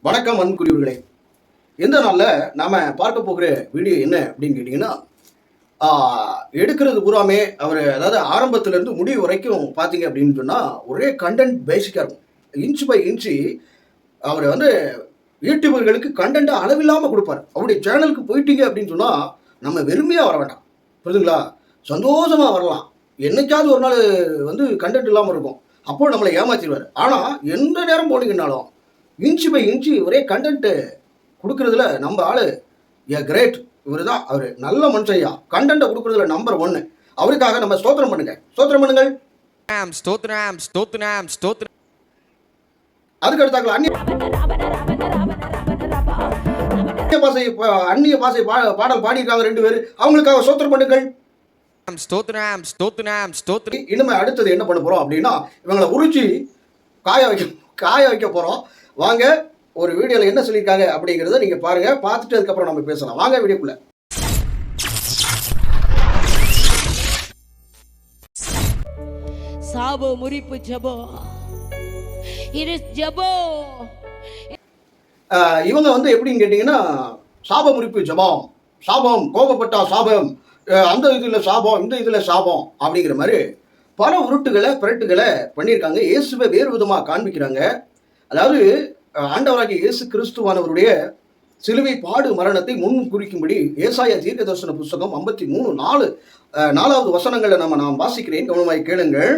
வணக்கம் அன்புக்குரியவர்களே. இந்த நாளில் நாம் பார்க்க போகிற வீடியோ என்ன அப்படின்னு கேட்டிங்கன்னா, எடுக்கிறது பூராமே அவர் அதாவது ஆரம்பத்திலேருந்து முடிவு வரைக்கும் பார்த்தீங்க அப்படின்னு சொன்னால் ஒரே கண்டென்ட் பேசிக்காக இருக்கும். இன்ச்சு பை இன்ச்சு அவர் யூடியூபர்களுக்கு கண்டென்ட்டை அளவில்லாமல் கொடுப்பார். அவருடைய சேனலுக்கு போயிட்டீங்க அப்படின்னு சொன்னால் நம்ம வெறுமையாக வர வேண்டாம், புரியுதுங்களா? சந்தோஷமாக வரலாம். என்னைக்காவது ஒரு நாள் கண்டென்ட் இல்லாமல் இருக்கும், அப்போ நம்மளை ஏமாற்றிடுவார். ஆனால் எந்த நேரம் போனீங்கன்னாலும் இன்ச்சு பை இன்ச்சு ஒரே கண்டென்ட்டு கொடுக்குறதுல நம்ம ஆள் கிரேட். இவர் தான், அவர் நல்ல மனுஷையா. கண்டென்ட்டை கொடுக்குறதுல நம்பர் 1. அவருக்காக நம்ம ஸ்தோத்திரம் பண்ணுங்க, ஸ்தோத்திரம் பண்ணுங்கள். அதுக்கு அடுத்தாக்கள் அந்நிய பாசை பாடல் பாடியிருக்காங்க 2 பேர், அவங்களுக்காக ஸ்தோத்திரம் பண்ணுங்கள். இனிமே அடுத்தது என்ன பண்ண போறோம் அப்படின்னா, இவங்களை உரிச்சு காய வைக்க போறோம். வாங்க, ஒரு வீடியோவில் என்ன சொல்லியிருக்காங்க அப்படிங்கிறத நீங்க பாருங்க. பார்த்துட்டு அதுக்கப்புறம் நம்ம பேசலாம். வாங்க வீடியோக்குள்ள. சாபோ முறிப்பு ஜெபோ, இது ஜெபோ. இவங்க எப்படின்னு கேட்டீங்கன்னா, சாப முறிப்பு ஜெபம், சாபம், கோபப்பட்டா சாபம், அந்த இதில் சாபம், இந்த இதில் சாபம் அப்படிங்கிற மாதிரி பல உருட்டுகளை பிரட்டுகளை பண்ணியிருக்காங்க. இயேசுவை வேறு விதமாக காண்பிக்கிறாங்க. அதாவது ஆண்டவராகிய இயேசு கிறிஸ்துவானவருடைய சிலுவை பாடு மரணத்தை முன் குறிக்கும்படி ஏசாயா தீர்க்கதரிசன புஸ்தகம் 53:4 வசனங்களை நாம் வாசிக்கிறேன், கவனமாய் கேளுங்கள்.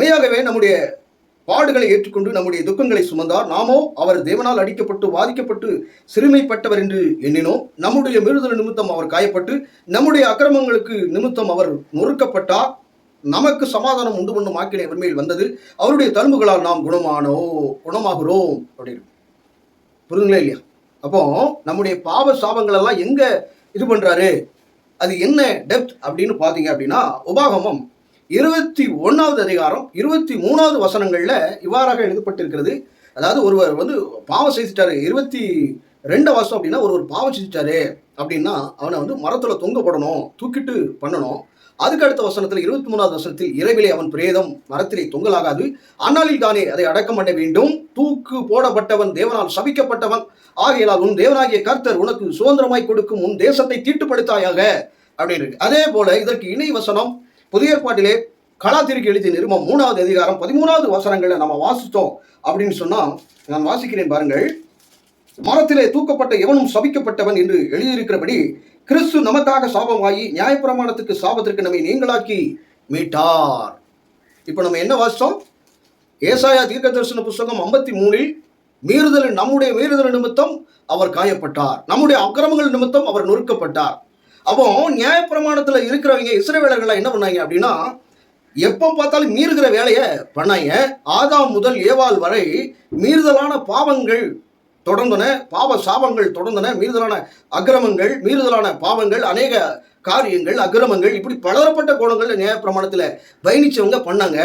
மெய்யாகவே நம்முடைய பாடுகளை ஏற்றுக்கொண்டு நம்முடைய துக்கங்களை சுமந்தார். நாமோ அவர் தேவனால் அடிக்கப்பட்டு வாதிக்கப்பட்டு சிறுமைப்பட்டவர் என்று எண்ணினோம். நம்முடைய மீறுதல் நிமித்தம் அவர் காயப்பட்டு நம்முடைய அக்கிரமங்களுக்கு நிமித்தம் அவர் நொறுக்கப்பட்டார். நமக்கு சமாதானம் உண்டு பண்ணும் ஆக்கினை அவர் மேல் வந்தது. அவருடைய தழும்புகளால் நாம் குணமாகிறோம் அப்படின்னு. புரியுதுங்களா இல்லையா? அப்போ நம்முடைய பாவ சாபங்கள் எல்லாம் எங்க இது பண்றாரு, அது என்ன டெப்த் அப்படின்னு பாத்தீங்க அப்படின்னா, உபாகமம் 21வது அதிகாரம் 23வது வசனங்கள்ல இவ்வாறாக எழுதப்பட்டிருக்கிறது. அதாவது ஒருவர் பாவம் செய்துட்டாரு, 22 வருஷம் அப்படின்னா ஒரு பாவம் செஞ்சுட்டாரு அப்படின்னா அவனை மரத்துல தொங்க போடணும், தூக்கிட்டு பண்ணணும். அதுக்கு அடுத்த வசனத்தில் 23வது வசனத்தில், இரவிலே அவன் பிரேதம் மரத்திலே தொங்கலாகாது, அந்நாளில் தானே அதை அடக்கம் பண்ண வேண்டும். தூக்கு போடப்பட்டவன் தேவனால் சபிக்கப்பட்டவன் ஆகையால் உன் தேவனாகிய கர்த்தர் உனக்கு சுதந்திரமாய் கொடுக்கும் உன் தேசத்தை தீட்டுப்படுத்தாயாக அப்படின்னு இருக்கு. அதே போல இதற்கு இணை வசனம் புதிய ஏற்பாட்டிலே கலாத்திற்கு எழுதிய நிருபம் 3வது அதிகாரம் 13வது வசனங்களை நம்ம வாசித்தோம் அப்படின்னு சொன்னா, நான் வாசிக்கிறேன் பாருங்கள். மரத்திலே தூக்கப்பட்ட எவனும் சபிக்கப்பட்டவன் என்று எழுதியிருக்கிறபடி கிறிஸ்து நமக்காக சாபமாகி நியாயப்பிரமாணத்துக்கு சாபத்திற்கு நம்மை நீங்களாக்கி மீட்டார். இப்போ நம்ம என்ன வாசித்தோம்? ஏசாயா தீர்க்கதரிசன புஸ்தகம் 53 நம்முடைய மீறுதல் நிமித்தம் அவர் காயப்பட்டார், நம்முடைய அக்கிரமங்கள் நிமித்தம் அவர் நொறுக்கப்பட்டார். அப்போ நியாயப்பிரமாணத்தில் இருக்கிறவங்க இஸ்ரவேலர்கள் என்ன பண்ணாங்க அப்படின்னா, எப்போ பார்த்தாலும் மீறுகிற வேலையை பண்ணாங்க. ஆதாம் முதல் ஏவாள் வரை மீறுதலான பாவங்கள் தொடர்ந்தன, பாவ சாபங்கள் தொடர்ந்தன, மீறுதலான அக்கிரமங்கள், மீறுதலான பாவங்கள், அநேக காரியங்கள், அக்கிரமங்கள், இப்படி பலதரப்பட்ட கோணங்கள் நியாயப்பிரமாணத்தில் பயணிச்சவங்க பண்ணாங்க.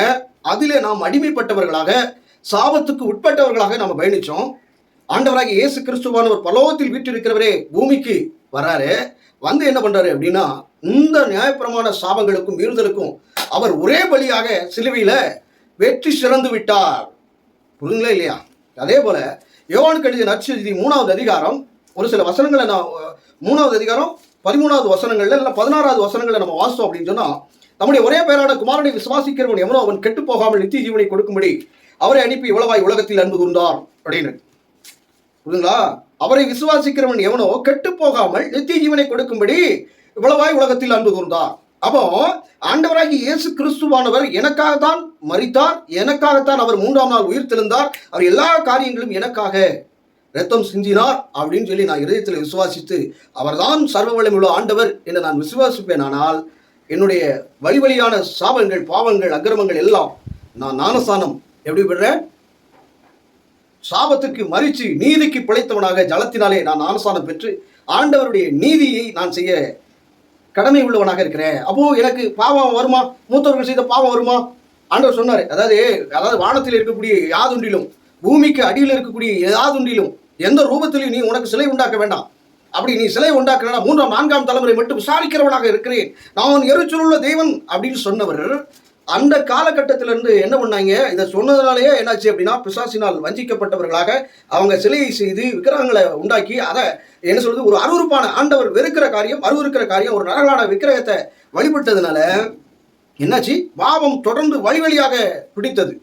அதிலே நாம் அடிமைப்பட்டவர்களாக, சாபத்துக்கு உட்பட்டவர்களாக நாம் பயணித்தோம். ஆண்டவராகிய இயேசு கிறிஸ்துவானவர் பரலோகத்தில் வீற்றிருக்கிறவரே பூமிக்கு வராரு. என்ன பண்றாரு அப்படின்னா, இந்த நியாயப்பிரமாண சாபங்களுக்கும் மீறுதலுக்கும் அவர் ஒரே பலியாக சிலுவையில வெற்றி சிறந்து விட்டார். புரியுங்களா இல்லையா? அதே போல யோவானுக்கு எழுதிய நற்செய்தி 3வது அதிகாரம் ஒரு சில வசனங்களை 3வது அதிகாரம் 13வது வசனங்கள்ல இல்லை 16வது வசனங்களை நம்ம வாசித்தோம் அப்படின்னு சொன்னா, நம்முடைய ஒரே பேரான குமாரனை விசுவாசிக்கிறவன் எவனோ அவன் கெட்டு போகாமல் நித்திய ஜீவனை கொடுக்கும்படி அவரை அனுப்பி இவ்வளவாய் உலகத்தில் அன்பு கூர்ந்தார் அப்படின்னு. புரியுதுங்களா? அவரை விசுவாசிக்கிறவன் எவனோ கெட்டு போகாமல் நித்திய ஜீவனை கொடுக்கும்படி இவ்வளவாய் உலகத்தில் அன்பு கூர்ந்தார். அப்போ ஆண்டவராகி இயேசு கிறிஸ்துவானவர் எனக்காகத்தான் மரித்தார், எனக்காகத்தான் அவர் 3ஆம் நாள் உயிர் தெழுந்தார், அவர் எல்லா காரியங்களும் எனக்காக ரத்தம் சிந்தினார் அப்படின்னு சொல்லி நான் இதயத்தில் விசுவாசித்து அவர்தான் சர்வ வல்லமையுள்ள ஆண்டவர் என்று நான் விசுவாசிப்பேன். ஆனால் என்னுடைய வழிவழியான சாபங்கள், பாவங்கள், அக்கிரமங்கள் எல்லாம் நான் ஞானஸ்நானம் எப்படி பெறேன்? சாபத்துக்கு மறித்து நீதிக்கு பிழைத்தவனாக ஜலத்தினாலே நான் ஞானஸ்நானம் பெற்று ஆண்டவருடைய நீதியை நான் செய்ய கடமை உள்ளவனாக இருக்கிறேன். அப்போ எனக்கு பாவம் வருமா? மூத்தவர்கள் செய்த பாவம் வருமா? ஆண்டவர் சொன்னார். அதாவது வானத்தில் இருக்கக்கூடிய யாதொன்றிலும் பூமிக்கு அடியில் இருக்கக்கூடிய யாதொன்றிலும் எந்த ரூபத்திலையும் நீ உனக்கு சிலை உண்டாக்க வேண்டாம். அப்படி நீ சிலை உண்டாக்குறா 3ஆம் 4ஆம் தலைமுறை மட்டும் விசாரிக்கிறவனாக இருக்கிறேன், நான் எரிச்சலுள்ள தேவன் அப்படின்னு சொன்னவர் அந்த காலகட்டத்திலிருந்து என்ன பண்ணாங்க, இதை சொன்னதுனாலேயே என்னாச்சு அப்படின்னா, பிசாசினால் வஞ்சிக்கப்பட்டவர்களாக அவங்க சிலையை செய்து விக்கிரகங்களை உண்டாக்கி அதை என்ன சொல்றது, ஒரு அருவருப்பான ஆண்டவர் வெறுக்கிற காரியம், அருவருக்கிற காரியம், ஒரு நரகலான விக்கிரகத்தை வழிபட்டதுனால என்னாச்சு, பாவம் தொடர்ந்து வழி வழியாக பிடித்தது.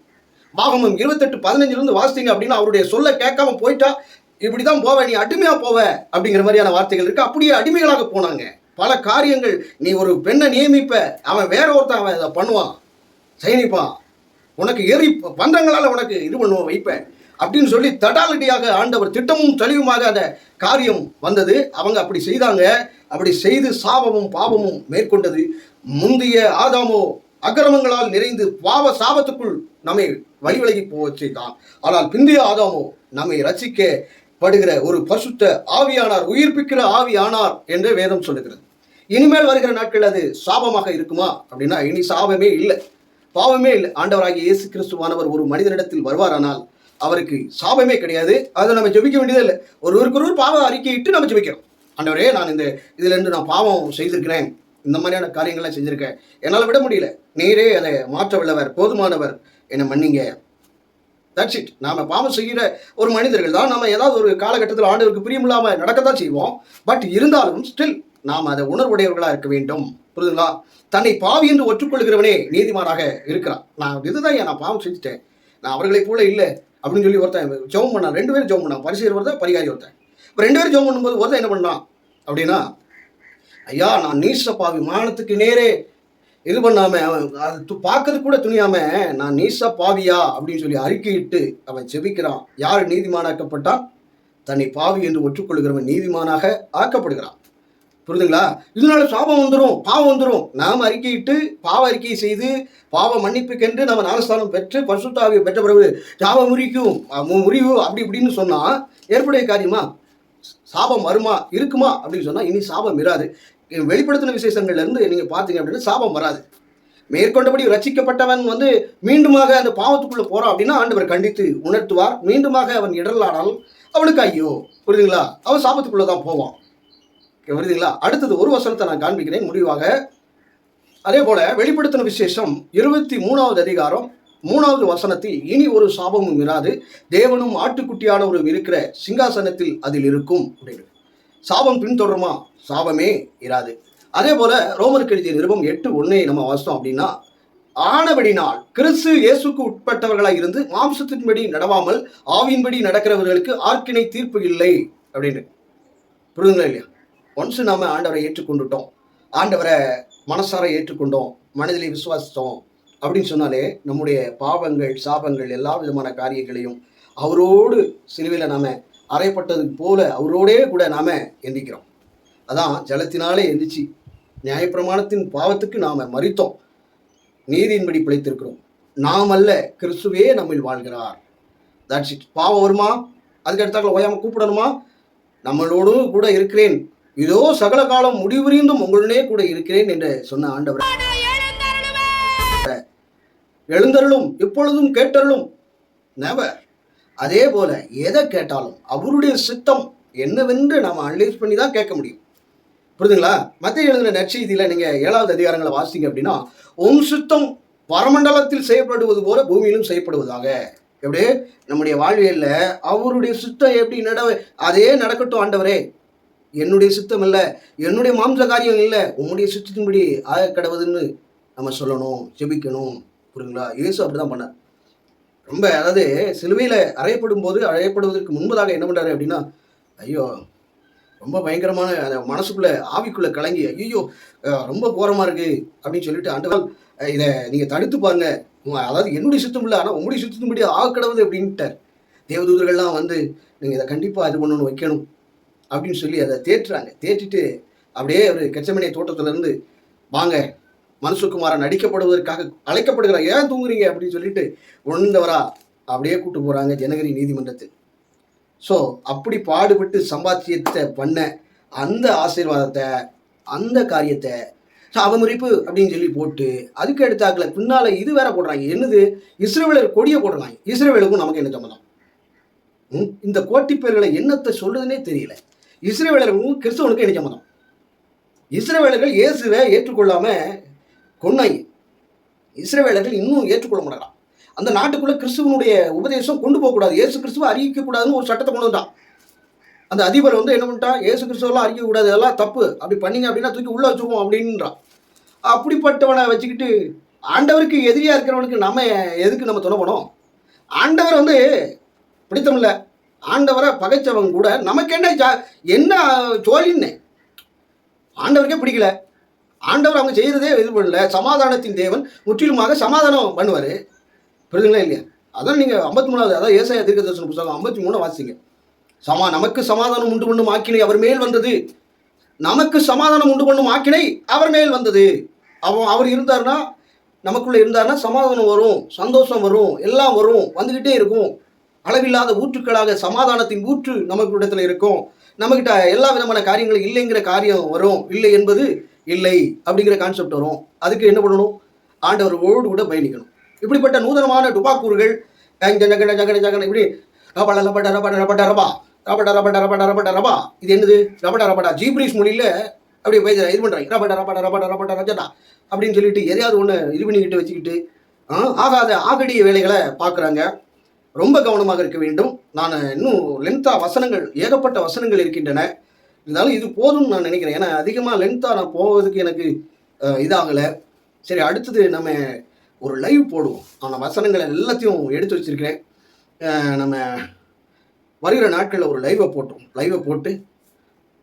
பாகமம் 28:15 வாசித்தீங்க அப்படின்னா, அவருடைய சொல்ல கேட்காம போயிட்டா இப்படிதான் போவ, நீ அடிமையா போவ அப்படிங்கிற மாதிரியான வார்த்தைகள் இருக்கு. அப்படியே அடிமைகளாக போனாங்க. பல காரியங்கள், நீ ஒரு பெண்ணை நியமிப்ப, அவன் வேற ஒருத்தன் அவன் அதை பண்ணுவான், சயனிப்பான், உனக்கு எரி பந்தங்களால் உனக்கு இது பண்ணுவோம் வைப்பேன் அப்படின்னு சொல்லி தடாலடியாக ஆண்டவர் திட்டமும் தெளிவுமாக அந்த காரியம் வந்தது. அவங்க அப்படி செய்தாங்க. அப்படி செய்து சாபமும் பாவமும் மேற்கொண்டது. முந்தைய ஆதாமோ அக்கிரமங்களால் நிறைந்து பாவ சாபத்துக்குள் நம்மை வழிவிலகி போச்சுதான். ஆனால் பிந்தைய ஆதாமோ நம்மை ரட்சிக்கப்படுகிற ஒரு பரிசுத்த ஆவியானார், உயிர்ப்பிக்கிற ஆவியானார் என்று வேதம் சொல்லுகிறது. இனிமேல் வருகிற நாட்கள் அது சாபமாக இருக்குமா அப்படின்னா, இனி சாபமே இல்லை, பாவமே இல்லை. ஆண்டவராகிய இயேசு கிறிஸ்துவானவர் ஒரு மனிதனிடத்தில் வருவாரானால் அவருக்கு சாபமே கிடையாது. அதை நம்ம ஜெபிக்க வேண்டியதே இல்லை. ஒருவருக்கொருவர் பாவ அறிக்கையிட்டு நம்ம ஜெபிக்கிறோம். ஆண்டவரே, நான் இந்த இதிலிருந்து நான் பாவம் செய்திருக்கிறேன், இந்த மாதிரியான காரியங்கள்லாம் செஞ்சுருக்கேன், என்னால் விட முடியல, நீரே அதை மாற்ற வல்லவர், போதுமானவர், என்னை மன்னிங்க. That's it. நாம் பாவம் செய்கிற ஒரு மனிதர்கள் தான். நம்ம ஏதாவது ஒரு காலகட்டத்தில் ஆண்டவருக்கு பிரியமில்லாமல் நடக்கத்தான் செய்வோம். பட் இருந்தாலும் ஸ்டில் நாம் அதை உணர்வுடையவர்களாக இருக்க வேண்டும். புரியுதுங்களா? தன்னை பாவி என்று ஒற்றுக்கொள்கிறவனே நீதிமானாக இருக்கிறான். இதுதான் நான் பாவம் செஞ்சுட்டேன், நான் அவர்களைப் போல இல்லை அப்படின்னு சொல்லி ஒருத்தன் ஜெபம் பண்ணான். 2 பேரும் ஜெபம் பண்ணான். பரிசேயர் ஒருத்தன், பரிகாரி ஒருத்தன். இப்போ 2 பேரும் ஜெபம் பண்ணும்போது ஒருத்தன் என்ன பண்ணான் அப்படின்னா, ஐயா நான் நீச பாவி, மானத்துக்கு நேரே இது பண்ணாம, அவன் அது பார்க்கறது கூட துணியாம, நான் நீச பாவியா அப்படின்னு சொல்லி அறிக்கையிட்டு அவன் ஜெபிக்கிறான். யார் நீதிமானாக்கப்பட்டான்? தன்னை பாவி என்று ஒற்றுக்கொள்கிறவன் நீதிமானாக ஆக்கப்படுகிறான். புரியுதுங்களா? இதனால சாபம் வந்துடும், பாவம் வந்துடும். நாம் அறிக்கையிட்டு பாவ அறிக்கை செய்து பாவ மன்னிப்புக்கென்று நம்ம ஞானஸ்தானம் பெற்று பரிசுத்தாவியை பெற்ற பிறகு சாப முறிவு அப்படி இப்படின்னு சொன்னா ஏற்புடைய காரியமா? சாபம் வருமா, இருக்குமா அப்படின்னு சொன்னா இனி சாபம் இராது. வெளிப்படுத்தின விசேஷங்கள்ல இருந்து நீங்க பார்த்தீங்க அப்படின்னா சாபம் வராது. மேற்கொண்டபடி ரட்சிக்கப்பட்டவன் மீண்டுமாக அந்த பாவத்துக்குள்ள போறான் அப்படின்னா ஆண்டவர் கண்டித்து உணர்த்துவார். மீண்டுமாக அவன் இடரலானால் அவனுக்கு ஐயோ, புரியுதுங்களா, அவன் சாபத்துக்குள்ள தான் போவான். வருதுங்களா? அடுத்தது ஒரு வசனத்தை நான் காண்பிக்கிறேன் முடிவாக. அதே போல வெளிப்படுத்தின விசேஷம் 23வது அதிகாரம் 3வது வசனத்தில், இனி ஒரு சாபமும் இராது, தேவனும் ஆட்டுக்குட்டியானவரும் இருக்கிற சிங்காசனத்தில் அதில் இருக்கும் அப்படின்னு. சாபம் பின்தொடருமா? சாபமே இராது. அதே போல ரோமருக்கு எழுதிய நிருபம் 8:1 நம்ம வாசித்தோம் அப்படின்னா, ஆனபடினால் கிறிஸ்து இயேசுக்கு உட்பட்டவர்களாக இருந்து மாம்சத்தின்படி நடவாமல் ஆவியின்படி நடக்கிறவர்களுக்கு ஆர்க்கினை தீர்ப்பு இல்லை அப்படின்னு. புரியுதுங்களா இல்லையா? ஒன்ஸ் நாம ஆண்டவரை ஏற்றுக்கொண்டுட்டோம், ஆண்டவரை மனசார ஏற்றுக்கொண்டோம், மனதிலே விசுவாசித்தோம் அப்படின்னு சொன்னாலே நம்முடைய பாவங்கள், சாபங்கள், எல்லா விதமான காரியங்களையும் அவரோடு சிலுவையில் நாம அறையப்பட்டது போல அவரோடே கூட நாம எந்திக்கிறோம். அதான் ஜலத்தினாலே எந்திரிச்சு நியாயப்பிரமாணத்தின் பாவத்துக்கு நாம மரித்தோம், நீதியின்படி பிழைத்திருக்கிறோம். நாம் அல்ல, கிறிஸ்துவே நம்மில் வாழ்கிறார். That's it. பாவம் வருமா? அதுக்கு அடுத்தாக்கள் ஓயாம கூப்பிடணுமா? நம்மளோடும் கூட இருக்கிறேன், இதோ சகல காலம் முடிவுறிந்தும் உங்களுடனே கூட இருக்கிறேன் என்று சொன்ன ஆண்டவர் எழுந்தருளும், இப்பொழுதும் கேட்டருளும், நெவர். அதே போல எதை கேட்டாலும் அவருடைய சித்தம் என்னவென்று நாம் அனலைஸ் பண்ணி தான் கேட்க முடியும். புரியுதுங்களா? மத்திய எழுதின நற்செய்தியில நீங்க 7வது அதிகாரங்களை வாசிங்க அப்படின்னா, உம் சித்தம் பரமண்டலத்தில் செய்யப்படுவது போல பூமியிலும் செய்யப்படுவதாக. எப்படி நம்முடைய வாழ்வியல்ல அவருடைய சித்தம் எப்படி அதே நடக்கட்டும் ஆண்டவரே, என்னுடைய சித்தம் இல்லை, என்னுடைய மாம்ச காரியம் இல்லை, உன்னுடைய சித்தத்தின்படி ஆக கடவுதுன்னு நம்ம சொல்லணும், ஜெபிக்கணும். புரியுங்களா? இயேசு அப்படிதான் பண்ணார். ரொம்ப அதாவது சிலுவையில் அறையப்படுவதற்கு முன்பதாக என்ன பண்ணுறாரு அப்படின்னா, ஐயோ ரொம்ப பயங்கரமான அந்த மனசுக்குள்ள ஆவிக்குள்ள கலங்கி, ஐயோ ரொம்ப கோரமாக இருக்கு அப்படின்னு சொல்லிட்டு, ஆண்டவர் இதை நீங்கள் தடுத்து பாருங்க, அதாவது என்னுடைய சித்தம் இல்லை, ஆனால் உங்களுடைய சித்தத்தின்படி ஆக கடவுது அப்படின்ட்டார். தேவதூதர்கள்லாம் நீங்கள் இதை கண்டிப்பாக இது பண்ணணும், வைக்கணும் அப்படின்னு சொல்லி அதை தேற்றிட்டு அப்படியே ஒரு கெச்சமனே தோட்டத்திலிருந்து வாங்க மனுஷகுமாரன் அடிக்கப்படுவதற்காக அழைக்கப்படுகிறார், ஏன் தூங்குறீங்க அப்படின்னு சொல்லிட்டு உணர்ந்தவரா அப்படியே கூட்டு போகிறாங்க ஜனகரி நீதிமன்றத்தில். ஸோ அப்படி பாடுபட்டு சம்பாத்தியத்தை பண்ண அந்த ஆசீர்வாதத்தை, அந்த காரியத்தை சாபமுறிப்பு அப்படின்னு சொல்லி போட்டு அதுக்கு எடுத்தாக்கல பின்னால் இது வேற போடுறாங்க. என்னது? இஸ்ரவேலர் கொடியை போடுறாங்க. இஸ்ரவேலுக்கும் நமக்கு என்ன சம்மதம்? இந்த கோட்டி பேர்களை என்னத்தை சொல்றதுன்னே தெரியல. இஸ்ரவேலருக்கும் கிறிஸ்தவனுக்கும் என்ன சம்மதம்? இஸ்ரவேலர்கள் இயேசுவை ஏற்றுக்கொள்ளாம கொன்னாங்க. இஸ்ரவேலர்கள் இன்னும் ஏற்றுக்கொள்ள மாட்டாங்க. அந்த நாட்டுக்குள்ள கிறிஸ்துவனுடைய உபதேசம் கொண்டு போகக்கூடாது, இயேசு கிறிஸ்துவ அறிவிக்கக்கூடாதுன்னு ஒரு சட்டத்தை கொண்டு வந்தான். அந்த அதிபர் வந்து என்ன பண்ணிட்டான், இயேசு கிறிஸ்துவெல்லாம் அறிவிக்கக்கூடாது, அதெல்லாம் தப்பு, அப்படி பண்ணீங்க அப்படின்னா தூக்கி உள்ள வச்சுக்குவோம் அப்படின்றான். அப்படிப்பட்டவனை வச்சுக்கிட்டு ஆண்டவருக்கு எதிரியா இருக்கிறவனுக்கு நம்ம எதுக்கு நம்ம துணை போனோம்? ஆண்டவர் வந்து பிடித்தமில்ல, ஆண்டவரை பகைச்சவங்க கூட நமக்கு என்ன சோழின்னு ஆண்டவருக்கே பிடிக்கல. ஆண்டவர் அவங்க செய்யறதே இது பண்ணல. சமாதானத்தின் தேவன் முற்றிலுமாக சமாதானம் பண்ணுவார். புரியுதுங்களா இல்லையா? அதான் நீங்கள் 53வது, அதாவது ஏசாயா தீர்க்கதரிசன புத்தகம் 53 வாசிங்க. நமக்கு சமாதானம் உண்டு பண்ணும் ஆக்கினை அவர் மேல் வந்தது. நமக்கு சமாதானம் உண்டு பண்ணும் ஆக்கினை அவர் மேல் வந்தது. அவர் இருந்தார்னா, நமக்குள்ள இருந்தார்னா சமாதானம் வரும், சந்தோஷம் வரும், எல்லாம் வரும், வந்துக்கிட்டே இருக்கும். அளவில்லாத ஊற்றுக்களாக சமாதானத்தின் ஊற்று நமக்கு இருக்கும். நம்மகிட்ட எல்லா விதமான காரியங்களும் இல்லைங்கிற காரியம் வரும். இல்லை என்பது இல்லை அப்படிங்கிற கான்செப்ட் வரும். அதுக்கு என்ன பண்ணணும்? ஆண்டவரோடு கூட பயணிக்கணும். இப்படிப்பட்ட நூதனமான டுபாக்கூறுகள் இப்படி ரபா, இது என்னது? ரபடா ஜீப்ரீஸ் மொழியில் அப்படி இது பண்ணுறாங்க, ரஜடா அப்படின்னு சொல்லிட்டு எதையாவது ஒன்று இது பண்ணிக்கிட்டு வச்சுக்கிட்டு ஆகாத ஆகடிய வேலைகளை பார்க்குறாங்க. ரொம்ப கவனமாக இருக்க வேண்டும். நான் இன்னும் வசனங்கள், ஏகப்பட்ட வசனங்கள் இருக்கின்றன. இருந்தாலும் இது போதும்னு நான் நினைக்கிறேன். ஏன்னா அதிகமாக லென்த்தாக நான் போவதுக்கு எனக்கு இதாகலை. சரி, அடுத்தது நம்ம ஒரு லைவ் போடுவோம். நான் வசனங்களை எல்லாத்தையும் எடுத்து வச்சிருக்கிறேன். நம்ம வருகிற நாட்களில் ஒரு லைவை போட்டு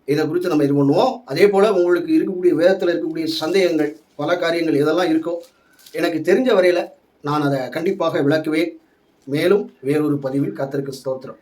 இதை குறித்து நம்ம இது பண்ணுவோம். அதே போல் உங்களுக்கு இருக்கக்கூடிய வேதத்தில் இருக்கக்கூடிய சந்தேகங்கள், பல காரியங்கள் இதெல்லாம் இருக்கோ, எனக்கு தெரிஞ்ச வரையில் நான் அதை கண்டிப்பாக விளக்குவேன். மேலும் வேறொரு பதிவில் கர்த்தருக்கு ஸ்தோத்திரம்.